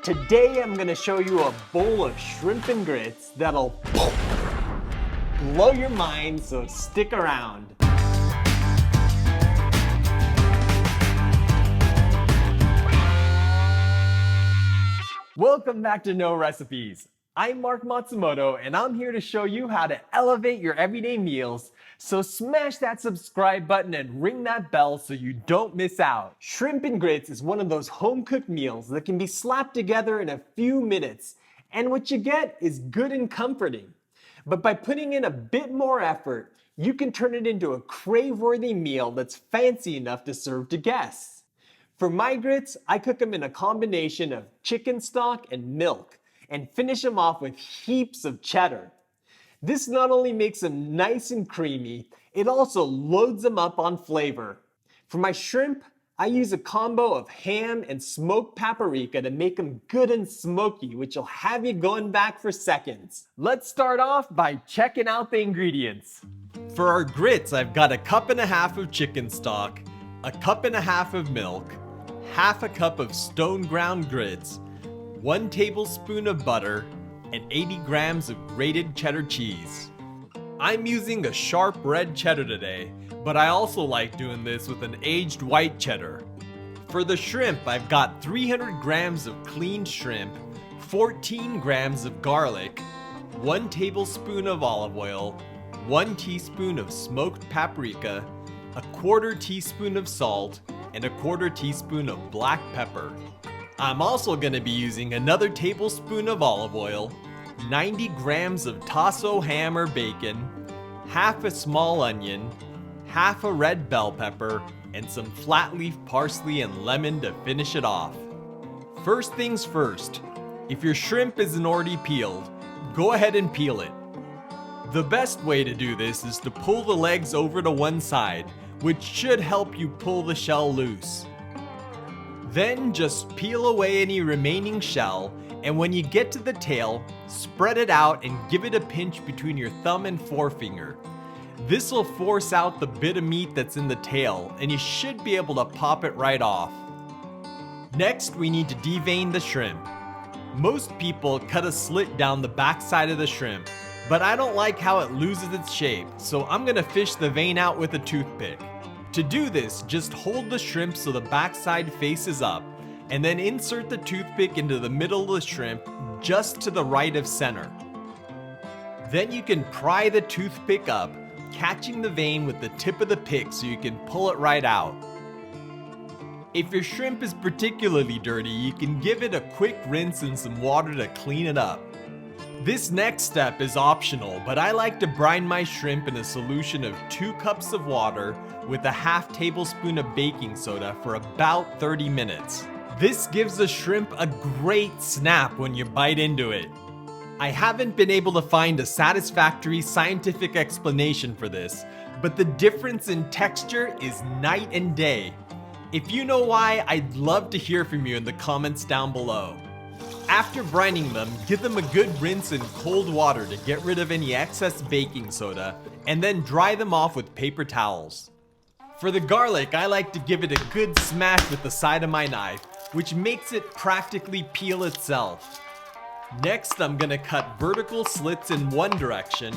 Today I'm gonna show you a bowl of shrimp and grits that'll blow your mind, so stick around. Welcome back to No Recipes. I'm Mark Matsumoto and I'm here to show you how to elevate your everyday meals. So smash that subscribe button and ring that bell so you don't miss out. Shrimp and grits is one of those home-cooked meals that can be slapped together in a few minutes. And what you get is good and comforting. But by putting in a bit more effort, you can turn it into a crave-worthy meal that's fancy enough to serve to guests. For my grits, I cook them in a combination of chicken stock and milk and finish them off with heaps of cheddar. This not only makes them nice and creamy, it also loads them up on flavor. For my shrimp, I use a combo of ham and smoked paprika to make them good and smoky, which will have you going back for seconds. Let's start off by checking out the ingredients. For our grits, I've got a cup and a half of chicken stock, a cup and a half of milk, half a cup of stone ground grits, 1 tablespoon of butter, and 80 grams of grated cheddar cheese. I'm using a sharp red cheddar today, but I also like doing this with an aged white cheddar. For the shrimp, I've got 300 grams of cleaned shrimp, 14 grams of garlic, 1 tablespoon of olive oil, 1 teaspoon of smoked paprika, a 1/4 teaspoon of salt, and a 1/4 teaspoon of black pepper. I'm also going to be using another tablespoon of olive oil, 90 grams of tasso ham or bacon, half a small onion, half a red bell pepper, and some flat leaf parsley and lemon to finish it off. First things first, if your shrimp isn't already peeled, go ahead and peel it. The best way to do this is to pull the legs over to one side, which should help you pull the shell loose. Then just peel away any remaining shell, and when you get to the tail, spread it out and give it a pinch between your thumb and forefinger. This will force out the bit of meat that's in the tail, and you should be able to pop it right off. Next, we need to devein the shrimp. Most people cut a slit down the backside of the shrimp, but I don't like how it loses its shape, so I'm gonna fish the vein out with a toothpick. To do this, just hold the shrimp so the backside faces up, and then insert the toothpick into the middle of the shrimp just to the right of center. Then you can pry the toothpick up, catching the vein with the tip of the pick so you can pull it right out. If your shrimp is particularly dirty, you can give it a quick rinse in some water to clean it up. This next step is optional, but I like to brine my shrimp in a solution of 2 cups of water with a half tablespoon of baking soda for about 30 minutes. This gives the shrimp a great snap when you bite into it. I haven't been able to find a satisfactory scientific explanation for this, but the difference in texture is night and day. If you know why, I'd love to hear from you in the comments down below. After brining them, give them a good rinse in cold water to get rid of any excess baking soda, and then dry them off with paper towels. For the garlic, I like to give it a good smash with the side of my knife, which makes it practically peel itself. Next, I'm gonna cut vertical slits in one direction,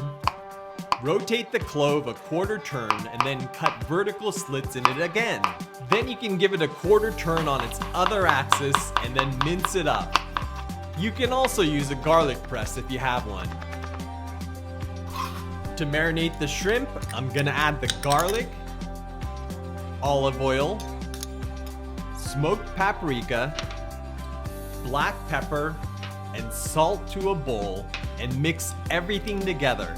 rotate the clove a 1/4 turn, and then cut vertical slits in it again. Then you can give it a 1/4 turn on its other axis and then mince it up. You can also use a garlic press if you have one. To marinate the shrimp, I'm gonna add the garlic, olive oil, smoked paprika, black pepper, and salt to a bowl and mix everything together.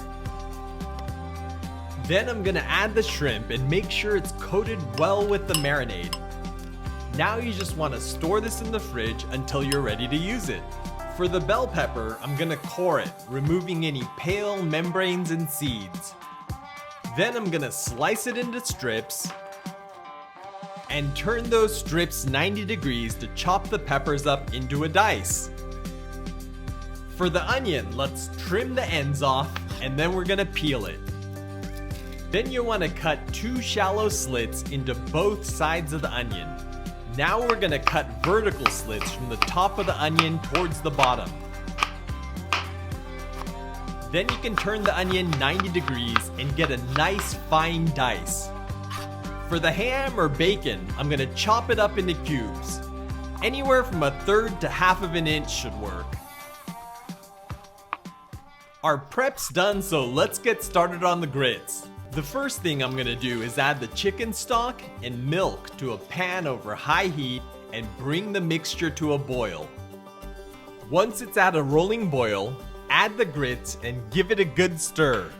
Then I'm gonna add the shrimp and make sure it's coated well with the marinade. Now you just wanna store this in the fridge until you're ready to use it. For the bell pepper, I'm gonna core it, removing any pale membranes and seeds. Then I'm gonna slice it into strips and turn those strips 90 degrees to chop the peppers up into a dice. For the onion, let's trim the ends off and then we're gonna peel it. Then you'll want to cut 2 shallow slits into both sides of the onion. Now we're gonna cut vertical slits from the top of the onion towards the bottom. Then you can turn the onion 90 degrees and get a nice fine dice. For the ham or bacon, I'm gonna chop it up into cubes. Anywhere from 1/3 to 1/2 inch should work. Our prep's done, so let's get started on the grits. The first thing I'm gonna do is add the chicken stock and milk to a pan over high heat and bring the mixture to a boil. Once it's at a rolling boil, add the grits and give it a good stir.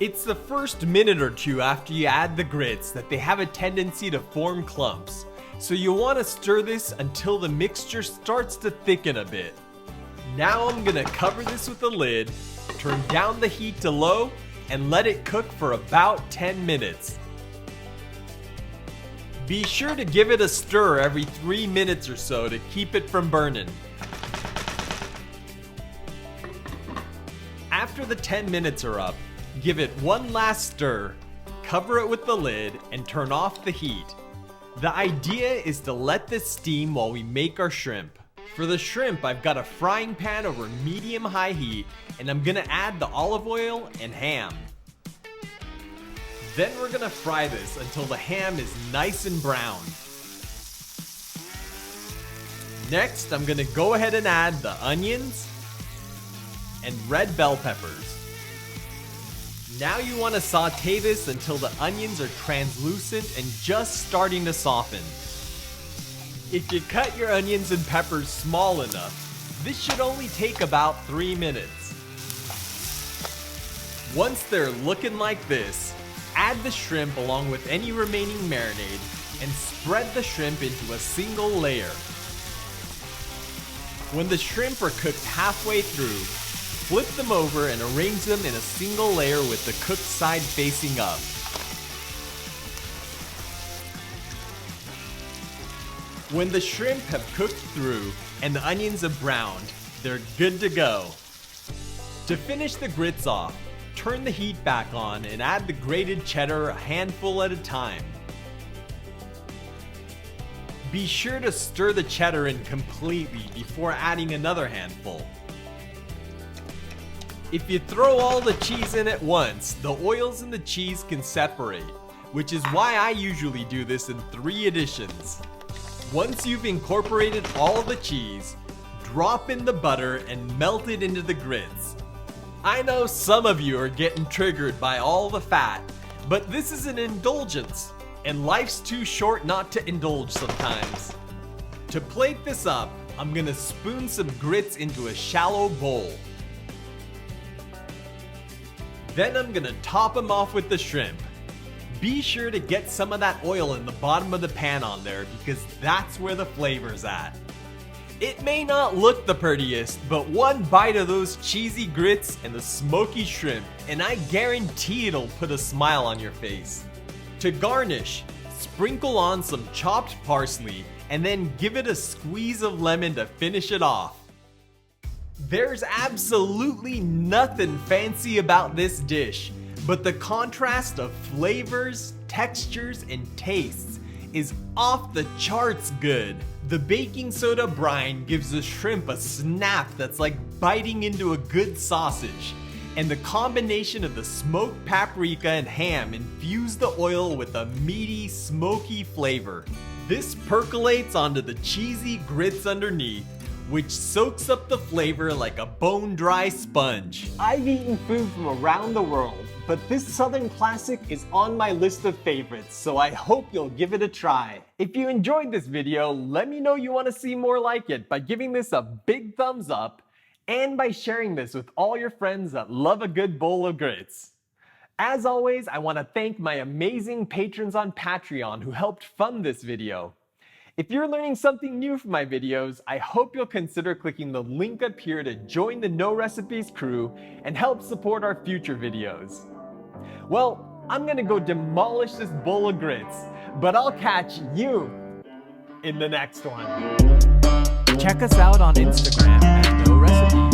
It's the first minute or two after you add the grits that they have a tendency to form clumps, so you want to stir this until the mixture starts to thicken a bit. Now I'm gonna cover this with a lid, turn down the heat to low, and let it cook for about 10 minutes. Be sure to give it a stir every 3 minutes or so to keep it from burning. After the 10 minutes are up, give it one last stir, cover it with the lid, and turn off the heat. The idea is to let this steam while we make our shrimp. For the shrimp, I've got a frying pan over medium-high heat, and I'm gonna add the olive oil and ham. Then we're gonna fry this until the ham is nice and brown. Next, I'm gonna go ahead and add the onions and red bell peppers. Now you want to saute this until the onions are translucent and just starting to soften. If you cut your onions and peppers small enough, this should only take about 3 minutes. Once they're looking like this, add the shrimp along with any remaining marinade and spread the shrimp into a single layer. When the shrimp are cooked halfway through, flip them over and arrange them in a single layer with the cooked side facing up. When the shrimp have cooked through and the onions have browned, they're good to go. To finish the grits off, turn the heat back on and add the grated cheddar a handful at a time. Be sure to stir the cheddar in completely before adding another handful. If you throw all the cheese in at once, the oils in the cheese can separate, which is why I usually do this in 3 additions. Once you've incorporated all the cheese, drop in the butter and melt it into the grits. I know some of you are getting triggered by all the fat, but this is an indulgence, and life's too short not to indulge sometimes. To plate this up, I'm gonna spoon some grits into a shallow bowl. Then I'm gonna top them off with the shrimp. Be sure to get some of that oil in the bottom of the pan on there because that's where the flavor's at. It may not look the prettiest, but one bite of those cheesy grits and the smoky shrimp, and I guarantee it'll put a smile on your face. To garnish, sprinkle on some chopped parsley and then give it a squeeze of lemon to finish it off. There's absolutely nothing fancy about this dish, but the contrast of flavors, textures, and tastes is off the charts good. The baking soda brine gives the shrimp a snap that's like biting into a good sausage, and the combination of the smoked paprika and ham infuse the oil with a meaty, smoky flavor. This percolates onto the cheesy grits underneath, which soaks up the flavor like a bone-dry sponge. I've eaten food from around the world, but this Southern classic is on my list of favorites, so I hope you'll give it a try. If you enjoyed this video, let me know you want to see more like it by giving this a big thumbs up and by sharing this with all your friends that love a good bowl of grits. As always, I want to thank my amazing patrons on Patreon who helped fund this video. If you're learning something new from my videos, I hope you'll consider clicking the link up here to join the No Recipes crew and help support our future videos. Well, I'm gonna go demolish this bowl of grits, but I'll catch you in the next one. Check us out on Instagram at No Recipes.